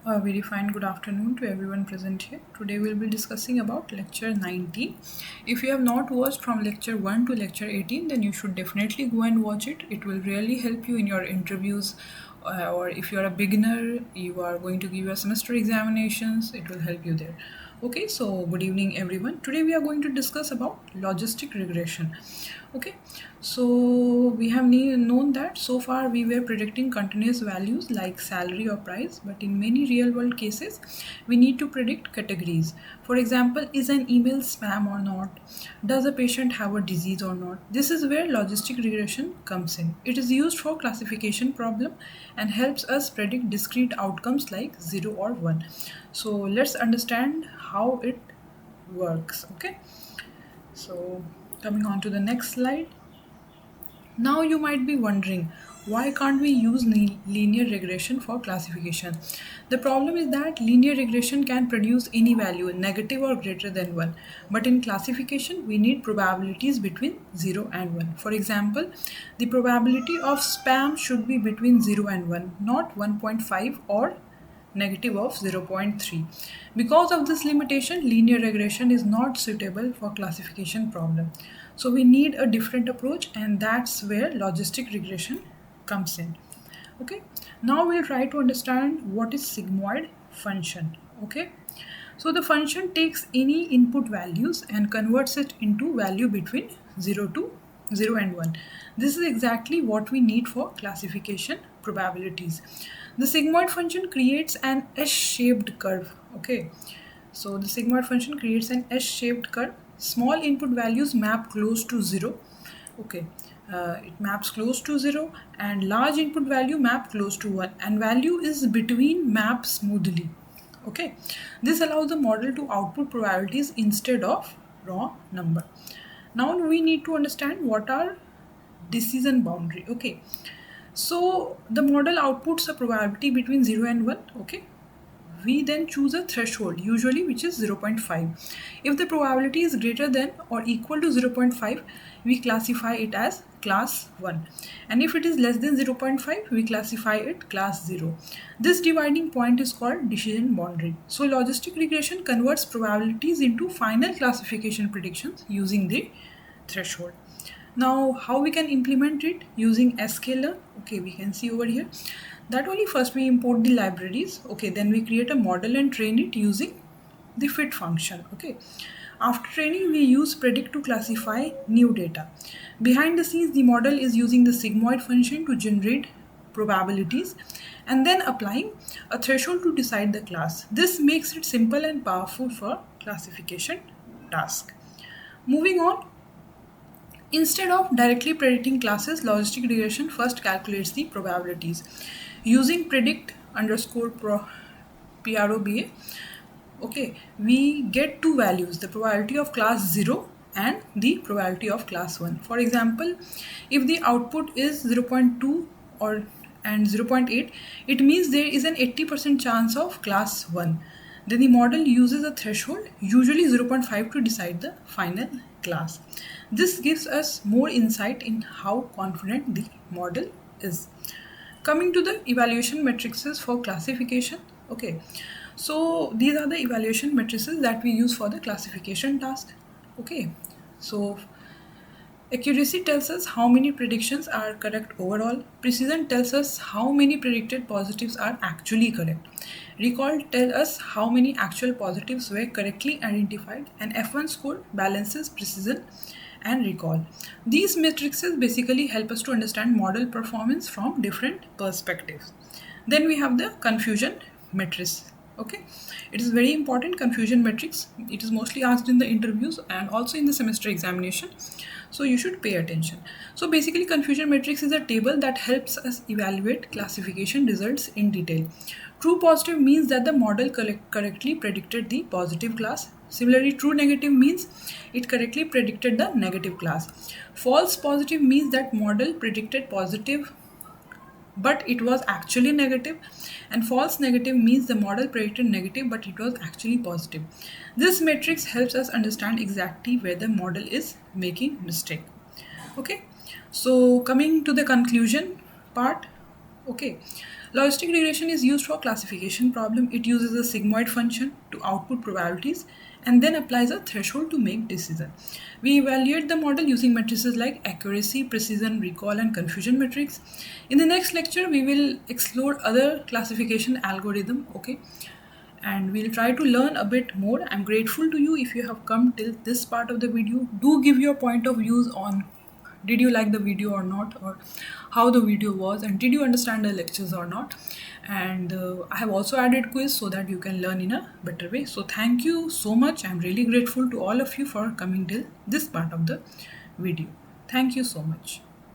A very fine good afternoon to everyone present here. Today we'll be discussing about lecture 19. If you have not watched from lecture 1 to lecture 18, then you should definitely go and watch it. It will really help you in your interviews, or if you are a beginner, you are going to give your semester examinations, it will help you there. Okay, so good evening everyone. Today we are going to discuss about logistic regression. Okay, so we have known that so far we were predicting continuous values like salary or price, but in many real world cases we need to predict categories. For example, is an email spam or not? Does a patient have a disease or not? This is where logistic regression comes in. It is used for classification problem and helps us predict discrete outcomes like 0 or 1. So let's understand how it works. Okay, so coming on to the next slide. Now you might be wondering, why can't we use linear regression for classification? The problem is that linear regression can produce any value, negative or greater than 1. But in classification, we need probabilities between 0 and 1. For example, the probability of spam should be between 0 and 1, not 1.5 or negative of 0.3. Because of this limitation, linear regression is not suitable for classification problem. So we need a different approach, and that's where logistic regression comes in. Okay, now we'll try to understand what is sigmoid function. Okay, so the function takes any input values and converts it into value between 0 and 1. This is exactly what we need for classification probabilities. The sigmoid function creates an S-shaped curve. Okay, so the sigmoid function creates an S-shaped curve. Small input values map close to 0. Okay, it maps close to 0, and large input value map close to 1, and value is between map smoothly. Okay, this allows the model to output probabilities instead of raw number. Now we need to understand what are decision boundary. Okay, so the model outputs a probability between 0 and 1. Okay, we then choose a threshold, usually which is 0.5. If the probability is greater than or equal to 0.5, we classify it as class 1, and if it is less than 0.5, we classify it class 0. This dividing point is called decision boundary. So logistic regression converts probabilities into final classification predictions using the threshold. Now how we can implement it using scalar? Okay, we can see over here that only first we import the libraries. Okay, then we create a model and train it using the fit function. Okay, after training we use predict to classify new data. Behind the scenes, the model is using the sigmoid function to generate probabilities and then applying a threshold to decide the class. This makes it simple and powerful for classification task. Moving on, instead of directly predicting classes, logistic regression first calculates the probabilities using predict underscore proba. Okay, we get two values, the probability of class 0 and the probability of class 1. For example, if the output is 0.2 or and 0.8, it means there is an 80% chance of class 1. Then the model uses a threshold, usually 0.5, to decide the final class. This gives us more insight in how confident the model is. Coming to the evaluation matrices for classification. Okay, so these are the evaluation matrices that we use for the classification task. Okay, so accuracy tells us how many predictions are correct overall. Precision tells us how many predicted positives are actually correct. Recall tells us how many actual positives were correctly identified, and F1 score balances precision and recall. These matrices basically help us to understand model performance from different perspectives. Then we have the confusion matrix. Okay, it is very important, confusion matrix. It is mostly asked in the interviews and also in the semester examination, so you should pay attention. So basically, confusion matrix is a table that helps us evaluate classification results in detail. True positive means that the model correctly predicted the positive class. Similarly, true negative means it correctly predicted the negative class. False positive means that model predicted positive but it was actually negative, and false negative means the model predicted negative but it was actually positive. This matrix helps us understand exactly where the model is making mistake. Okay, so coming to the conclusion part. Okay, Logistic regression is used for classification problem. It uses a sigmoid function to output probabilities and then applies a threshold to make decision. We evaluate the model using matrices like accuracy, precision, recall, and confusion metrics. In the next lecture, we will explore other classification algorithm, okay? And we'll try to learn a bit more. I'm grateful to you if you have come till this part of the video. Do give your point of views on did you like the video or not, or how the video was, and did you understand the lectures or not. And I have also added quiz so that you can learn in a better way. So thank you so much. I'm really grateful to all of you for coming till this part of the video. Thank you so much.